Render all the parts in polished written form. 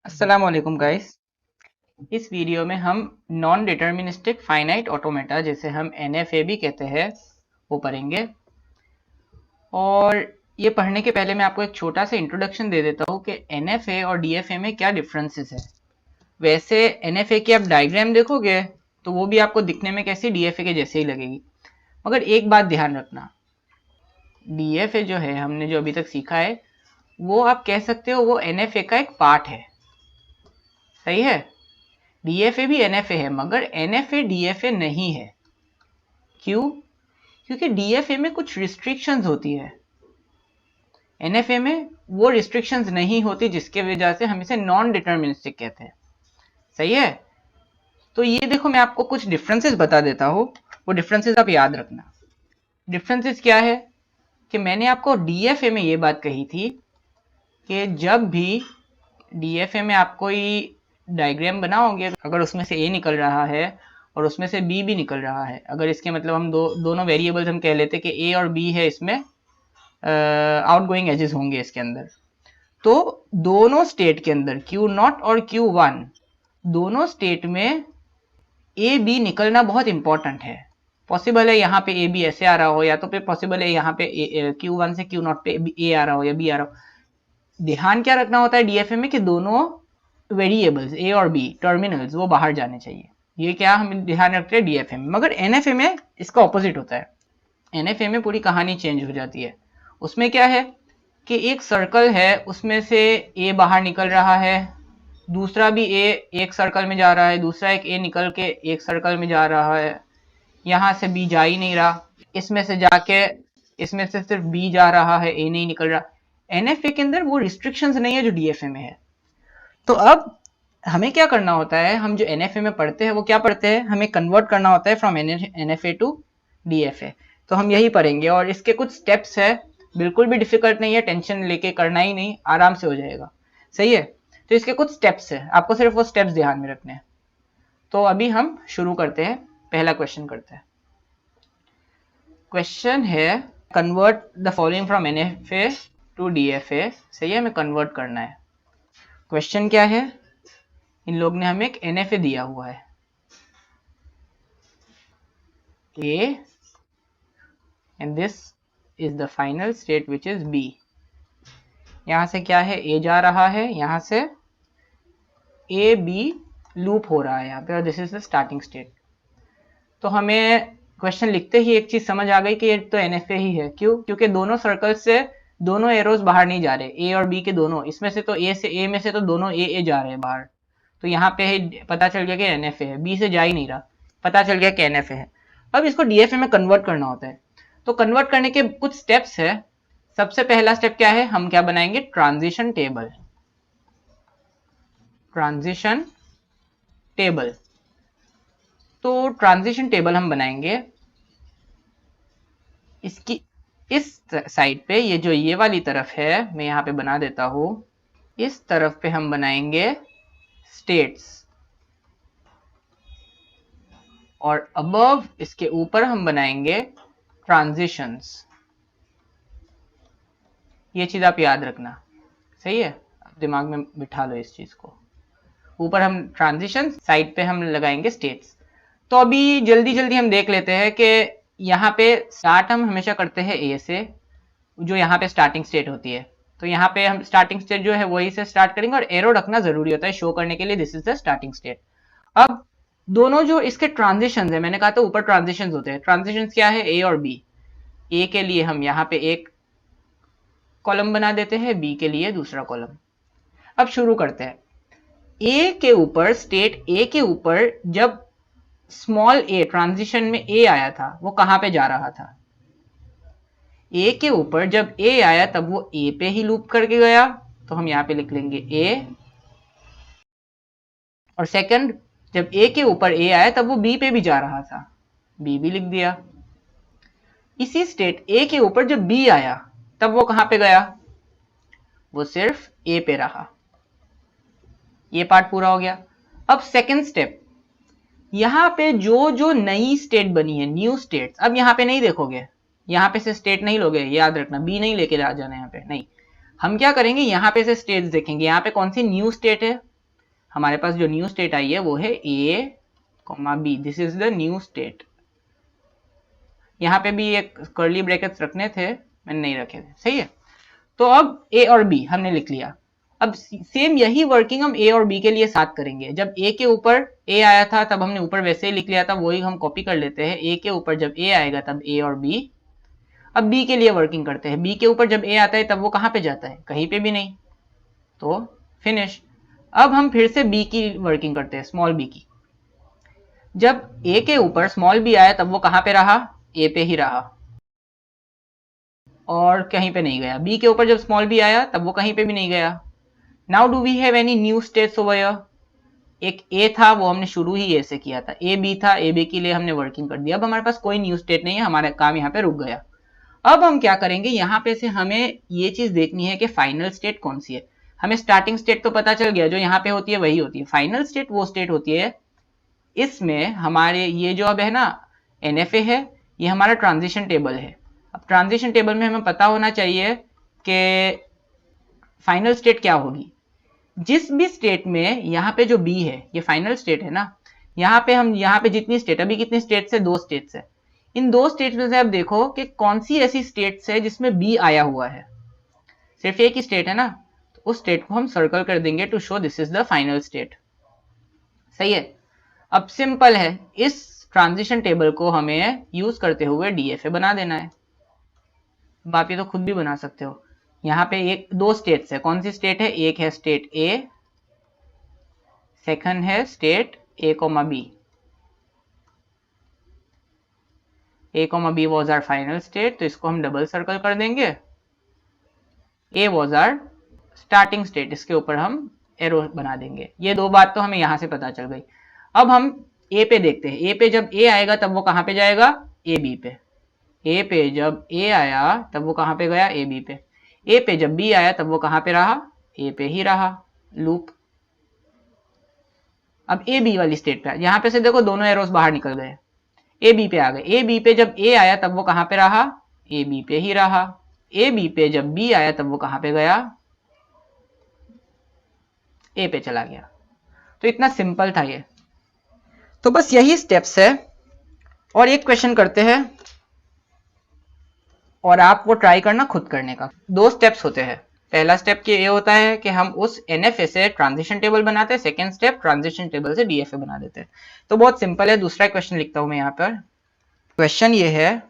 अस्सलाम वालेकुम गाइस। इस वीडियो में हम नॉन डिटर्मिनिस्टिक फाइनाइट ऑटोमेटा जिसे हम एनएफए भी कहते हैं वो पढ़ेंगे। और ये पढ़ने के पहले मैं आपको एक छोटा सा इंट्रोडक्शन दे देता हूँ कि एनएफए और डीएफए में क्या डिफरेंसेस है। वैसे एनएफए की आप डायग्राम देखोगे तो वो भी आपको दिखने में कैसी डीएफए के जैसे ही लगेगी, मगर एक बात ध्यान रखना, डीएफए जो है हमने जो अभी तक सीखा है वो आप कह सकते हो वो एनएफए का एक पार्ट है। सही है, डीएफए भी एनएफए है मगर एनएफए डीएफए नहीं है। क्यों? क्योंकि डीएफए में कुछ रिस्ट्रिक्शंस होती है, एनएफए में वो रिस्ट्रिक्शंस नहीं होती, जिसके वजह से हम इसे नॉन डिटर्मिनिस्टिक कहते हैं। सही है, तो ये देखो मैं आपको कुछ डिफरेंसेस बता देता हूँ, वो डिफरेंसेस आप याद रखना। डिफरेंसेस क्या है कि मैंने आपको डीएफए में ये बात कही थी कि जब भी डीएफए में आप कोई डायग्राम बनाओगे, अगर उसमें से ए निकल रहा है और उसमें से बी भी निकल रहा है, अगर इसके मतलब हम दोनों वेरिएबल्स हम कह लेते कि ए और बी है, इसमें आउटगोइंग एजेस होंगे इसके अंदर, तो दोनों स्टेट के अंदर Q0 और Q1 दोनों स्टेट में ए बी निकलना बहुत इंपॉर्टेंट है। पॉसिबल है यहाँ पे ए बी ऐसे आ रहा हो, या तो फिर पॉसिबल है यहाँ पे Q1 से Q0 पे ए आ रहा हो या बी आ रहा हो। ध्यान क्या रखना होता है डीएफए में कि दोनों वेरिएबल्स ए और बी टर्मिनल्स वो बाहर जाने चाहिए। ये क्या हम ध्यान रखते हैं डीएफए में, मगर एनएफए में इसका ऑपोजिट होता है। एनएफए में पूरी कहानी चेंज हो जाती है। उसमें क्या है कि एक सर्कल है, उसमें से ए बाहर निकल रहा है, दूसरा भी ए एक सर्कल में जा रहा है, दूसरा एक ए निकल के एक सर्कल में जा रहा है, यहाँ से बी जा ही नहीं रहा, इसमें से जाके इसमें से सिर्फ बी जा रहा है, ए नहीं निकल रहा। एनएफए के अंदर वो रिस्ट्रिक्शंस नहीं है जो डीएफए में है। तो अब हमें क्या करना होता है, हम जो एनएफए में पढ़ते हैं वो क्या पढ़ते हैं, हमें कन्वर्ट करना होता है फ्रॉम एनएफए टू डीएफए। तो हम यही पढ़ेंगे और इसके कुछ स्टेप्स है, बिल्कुल भी डिफिकल्ट नहीं है, टेंशन लेके करना ही नहीं, आराम से हो जाएगा। सही है, तो इसके कुछ स्टेप्स है, आपको सिर्फ वो स्टेप्स ध्यान में रखने हैं। तो अभी हम शुरू करते हैं, पहला क्वेश्चन करते हैं। क्वेश्चन है convert the following from NFA to DFA. सही है, हमें कन्वर्ट करना है। क्वेश्चन क्या है, इन लोग ने हमें एक एनएफए दिया हुआ है, A and this is the final state which is B। यहां से क्या है, A जा रहा है, यहां से A B लूप हो रहा है यहाँ पे, और this is the starting state. तो हमें क्वेश्चन लिखते ही एक चीज समझ आ गई कि ये तो एनएफए ही है। क्यों? क्योंकि दोनों सर्कल से दोनों एरोज बाहर नहीं जा रहे, ए और बी के दोनों, इसमें से तो ए में से तो दोनों ए जा रहे हैं बाहर। तो यहाँ पे पता चल गया कि एनएफए है, बी से जा ही नहीं रहा, पता चल गया कि एनएफए है। अब इसको डीएफए में कन्वर्ट करना होता है। तो कन्वर्ट करने के कुछ स्टेप्स है। सबसे पहला स्टेप क्या है, हम क्या बनाएंगे, ट्रांजिशन टेबल। ट्रांजिशन टेबल, तो ट्रांजिशन टेबल हम बनाएंगे इसकी इस साइड पे, ये जो ये वाली तरफ है मैं यहाँ पे बना देता हूं, इस तरफ पे हम बनाएंगे स्टेट्स, और अबव इसके ऊपर हम बनाएंगे ट्रांजिशंस। ये चीज आप याद रखना। सही है, आप दिमाग में बिठा लो इस चीज को। ऊपर हम ट्रांजिशन, साइड पे हम लगाएंगे स्टेट्स। तो अभी जल्दी जल्दी हम देख लेते हैं कि यहाँ पे स्टार्ट हम हमेशा करते हैं ए से, जो यहाँ पे स्टार्टिंग स्टेट होती है। तो यहाँ पे हम स्टार्टिंग स्टेट जो है वही से स्टार्ट करेंगे, और एरो रखना जरूरी होता है शो करने के लिए, this is the starting state. अब दोनों जो इसके ट्रांजिशन है, मैंने कहा था ऊपर ट्रांजिशन होते हैं, ट्रांजिशन क्या है, ए और बी। ए के लिए हम यहाँ पे एक कॉलम बना देते हैं, बी के लिए दूसरा कॉलम। अब शुरू करते हैं। ए के ऊपर, स्टेट ए के ऊपर जब स्मॉल ए ट्रांजिशन में ए आया था, वो कहां पे जा रहा था, ए के ऊपर जब ए आया तब वो ए पे ही लूप करके गया, तो हम यहां पे लिख लेंगे ए। और सेकंड, जब ए के ऊपर ए आया तब वो बी पे भी जा रहा था, बी भी लिख दिया। इसी स्टेट ए के ऊपर जब बी आया तब वो कहां पे गया, वो सिर्फ ए पे रहा। ये पार्ट पूरा हो गया। अब सेकंड स्टेप, यहां पे जो जो नई स्टेट बनी है, न्यू स्टेट, अब यहां पे नहीं देखोगे, यहां पे से स्टेट नहीं लोगे, याद रखना, बी नहीं लेके आ जाना यहाँ पे, नहीं। हम क्या करेंगे, यहां पे से स्टेट्स देखेंगे, यहाँ पे कौन सी न्यू स्टेट है, हमारे पास जो न्यू स्टेट आई है वो है A comma B, this is the new state. यहाँ पे भी एक कर्ली ब्रैकेट्स रखने थे, मैंने नहीं रखे थे, सही है। तो अब ए और बी हमने लिख लिया। अब सेम यही वर्किंग हम ए और बी के लिए साथ करेंगे। जब ए के ऊपर ए आया था तब हमने ऊपर वैसे ही लिख लिया था, वही हम कॉपी कर लेते हैं। ए के ऊपर जब ए आएगा तब ए और बी। अब बी के लिए वर्किंग करते हैं। बी के ऊपर जब ए आता है तब वो कहाँ पे जाता है, कहीं पे भी नहीं, तो फिनिश। अब हम फिर से बी की वर्किंग करते हैं, स्मॉल बी की। जब ए के ऊपर स्मॉल बी आया तब वो कहाँ पे रहा, ए पे ही रहा और कहीं पे नहीं गया। बी के ऊपर जब स्मॉल बी आया तब वो कहीं पे भी नहीं गया। Now do we have any new states over here? एक ए था, वो हमने शुरू ही ए से किया था। ए बी था, ए बी के लिए हमने वर्किंग कर दिया। अब हमारे पास कोई न्यू स्टेट नहीं है, हमारा काम यहाँ पे रुक गया। अब हम क्या करेंगे, यहाँ पे से हमें ये चीज देखनी है कि फाइनल स्टेट कौन सी है। हमें स्टार्टिंग स्टेट तो पता चल गया, जो यहाँ पे होती है वही होती है। फाइनल स्टेट वो स्टेट होती है, इसमें हमारे ये जो अब है ना NFA है, ये हमारा ट्रांजिशन टेबल है। अब ट्रांजिशन टेबल में हमें पता होना चाहिए कि फाइनल स्टेट क्या होगी। जिस भी स्टेट में यहाँ पे जो बी है, ये फाइनल स्टेट है ना, यहाँ पे हम यहाँ पे जितनी स्टेट, अभी कितनी स्टेट्स है, 2 स्टेट्स है। इन 2 स्टेट्स में से आप देखो कि कौन सी ऐसी स्टेट्स है जिसमें बी आया हुआ है। सिर्फ एक ही स्टेट है ना, तो उस स्टेट को हम सर्कल कर देंगे to show this is the final state. सही है। अब सिंपल है, इस ट्रांजिशन टेबल को हमें यूज करते हुए DFA बना देना है। आप ये तो खुद भी बना सकते हो। यहाँ पे 2 स्टेट्स है, कौन सी स्टेट है, एक है स्टेट ए, सेकंड है state A comma B. A comma B was our final state, तो इसको हम डबल सर्कल कर देंगे। A was our starting state, इसके ऊपर हम एरो बना देंगे। ये 2 बात तो हमें यहां से पता चल गई। अब हम ए पे देखते हैं। ए पे जब ए आएगा तब वो कहां पे जाएगा, ए बी पे। ए पे जब ए आया तब वो कहां पे गया, ए बी पे। ए पे जब बी आया तब वो कहां पे रहा, ए पे ही रहा, लूप। अब ए बी वाली स्टेट पे, यहां पे से देखो दोनों एरोस बाहर निकल गए, ए बी पे आ गए। ए बी पे जब ए आया तब वो कहां पे रहा, ए बी पे ही रहा। ए बी पे जब बी आया तब वो कहां पे गया, ए पे चला गया। तो इतना सिंपल था ये। तो बस यही स्टेप्स है। और एक क्वेश्चन करते हैं और आप वो ट्राई करना खुद करने का। 2 स्टेप्स होते हैं। पहला स्टेप ये होता है कि हम उस NFA से ट्रांजिशन टेबल बनाते हैं। सेकेंड स्टेप ट्रांजिशन टेबल से DFA बना देते हैं। तो बहुत सिंपल है। दूसरा क्वेश्चन लिखता हूं मैं यहाँ पर। क्वेश्चन ये है,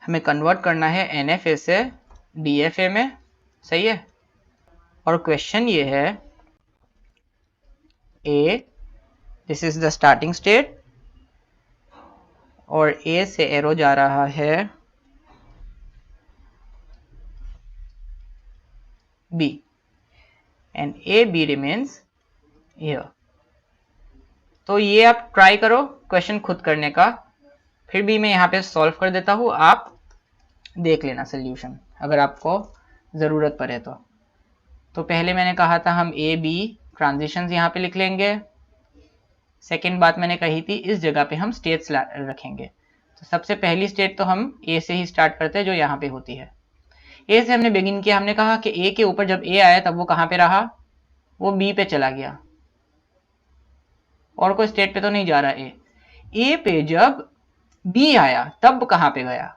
हमें कन्वर्ट करना है NFA से DFA में, सही है। और क्वेश्चन ये है, A this is the starting state और A से एरो जा रहा है B and AB remains here. तो ये आप ट्राई करो क्वेश्चन खुद करने का, फिर भी मैं यहाँ पे सॉल्व कर देता हूँ, आप देख लेना सोल्यूशन अगर आपको ज़रूरत पड़े तो। तो पहले मैंने कहा था हम A B ट्रांजिशंस यहाँ पे लिख लेंगे। सेकेंड बात मैंने कही थी, इस जगह पे हम स्टेट्स रखेंगे। तो सबसे पहली स्टेट तो हम A से ही स्टार्ट करते हैं, जो यहाँ पे होती है। A से हमने बिगिन किया। हमने कहा कि A के ऊपर जब A आया तब वो कहाँ पे रहा, वो B पे चला गया, और कोई स्टेट पे तो नहीं जा रहा। A पे जब B आया तब कहाँ पे गया।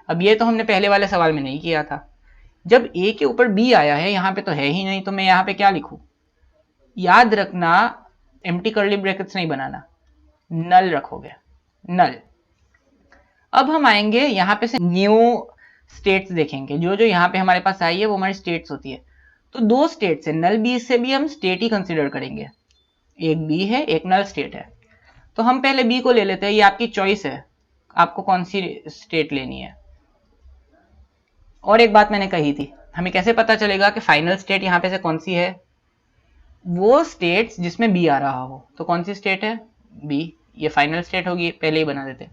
अब ये तो हमने पहले वाले सवाल में नहीं किया था। जब A के ऊपर B आया है, यहाँ पे तो है ही नहीं, तो मैं यहाँ पे क्या लिखूं। याद रखना, एम्प्टी कर्ली ब्रैकेट्स नहीं बनाना, नल रखोगे, नल। अब हम आएंगे यहाँ पे से न्यू स्टेट्स देखेंगे। जो जो यहाँ पे हमारे पास आई है वो हमारी स्टेट्स होती है। तो 2 स्टेट्स है, नल बी से भी हम स्टेट ही कंसिडर करेंगे। एक बी है, एक नल स्टेट है। तो हम पहले बी को ले लेते हैं। ये आपकी चॉइस है, आपको कौन सी स्टेट लेनी है। और एक बात मैंने कही थी, हमें कैसे पता चलेगा कि फाइनल स्टेट यहाँ पे से कौन सी है, वो स्टेट्स जिसमें बी आ रहा हो। तो कौन सी स्टेट है, बी, ये फाइनल स्टेट होगी, पहले ही बना देते।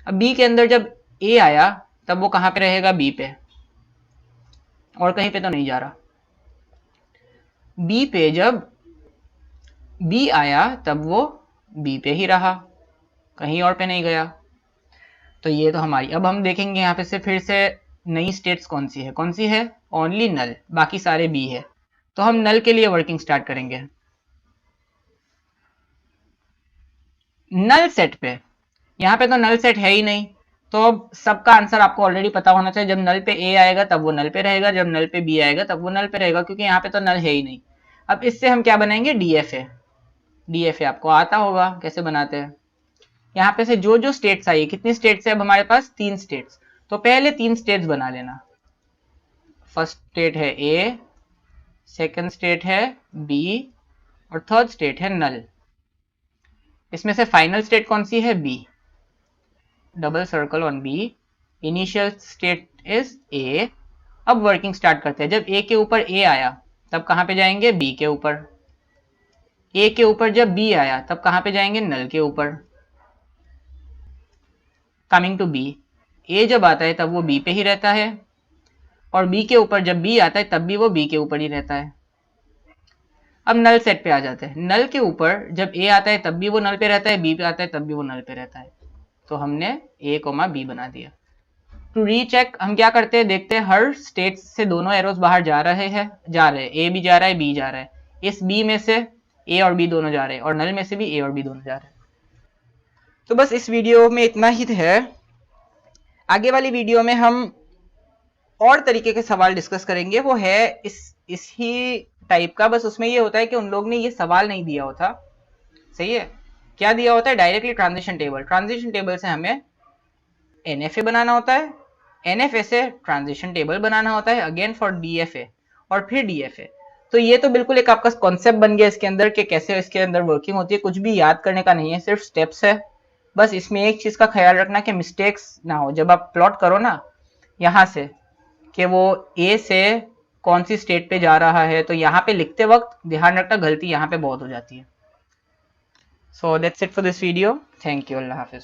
अब बी के अंदर जब ए आया तब वो कहां पे रहेगा, बी पे, और कहीं पे तो नहीं जा रहा। बी पे जब बी आया तब वो बी पे ही रहा, कहीं और पे नहीं गया। तो ये तो हमारी, अब हम देखेंगे यहाँ पे से फिर से नई स्टेट्स कौन सी है। कौन सी है, ओनली नल, बाकी सारे बी है। तो हम नल के लिए वर्किंग स्टार्ट करेंगे। नल सेट पे, यहाँ पे तो नल सेट है ही नहीं, तो अब सबका आंसर आपको ऑलरेडी पता होना चाहिए। जब नल पे ए आएगा तब वो नल पे रहेगा, जब नल पे बी आएगा तब वो नल पे रहेगा, क्योंकि यहाँ पे तो नल है ही नहीं। अब इससे हम क्या बनाएंगे, डीएफए। डीएफए आपको आता होगा कैसे बनाते हैं। यहाँ पे से जो जो स्टेट्स आई, कितनी स्टेट्स है अब हमारे पास, 3 स्टेट्स। तो पहले 3 स्टेट्स बना लेना। फर्स्ट स्टेट है ए, सेकंड स्टेट है बी, और थर्ड स्टेट है नल। इसमें से फाइनल स्टेट कौन सी है, B. Double circle on B. Initial state is A. अब वर्किंग स्टार्ट करते हैं। जब ए के ऊपर ए आया तब कहां पे जाएंगे, बी के ऊपर। ए के ऊपर जब बी आया तब कहां पे जाएंगे, नल के ऊपर। कमिंग टू बी, ए जब आता है तब वो बी पे ही रहता है, और बी के ऊपर जब बी आता है तब भी वो बी के ऊपर ही रहता है। अब नल सेट पे आ जाते हैं। नल के ऊपर जब ए आता है तब भी वो नल पे रहता है, बी पे आता है तब भी वो नल पे रहता है। तो हमने ए कोमा बी बना दिया। टू रीचेक हम क्या करते हैं, देखते हैं हर स्टेट से दोनों एरोस बाहर जा रहे हैं, ए भी जा रहा है, बी जा रहा है। इस बी में से ए और बी दोनों जा रहे हैं, और नल में से भी ए और बी दोनों जा रहे हैं। तो बस इस वीडियो में इतना ही है। आगे वाली वीडियो में हम और तरीके के सवाल डिस्कस करेंगे। वो है इस ही टाइप का, बस उसमें ये होता है कि उन लोग ने ये सवाल नहीं दिया होता, सही है। क्या दिया होता है, directly transition table. Transition table से हमें एनएफए बनाना होता है, एनएफए से ट्रांजिशन टेबल बनाना होता है, अगेन फॉर डीएफए, और फिर डीएफए। तो ये तो बिल्कुल एक आपका कॉन्सेप्ट बन गया इसके अंदर कि कैसे इसके अंदर वर्किंग होती है। कुछ भी याद करने का नहीं है, सिर्फ स्टेप्स है। बस इसमें एक चीज का ख्याल रखना कि मिस्टेक्स ना हो जब आप प्लॉट करो ना यहाँ से, कि वो ए से कौन सी स्टेट पे जा रहा है, तो यहाँ पे लिखते वक्त ध्यान रखना, गलती यहाँ पे बहुत हो जाती है। So that's it for this video. Thank you, Allah Hafiz.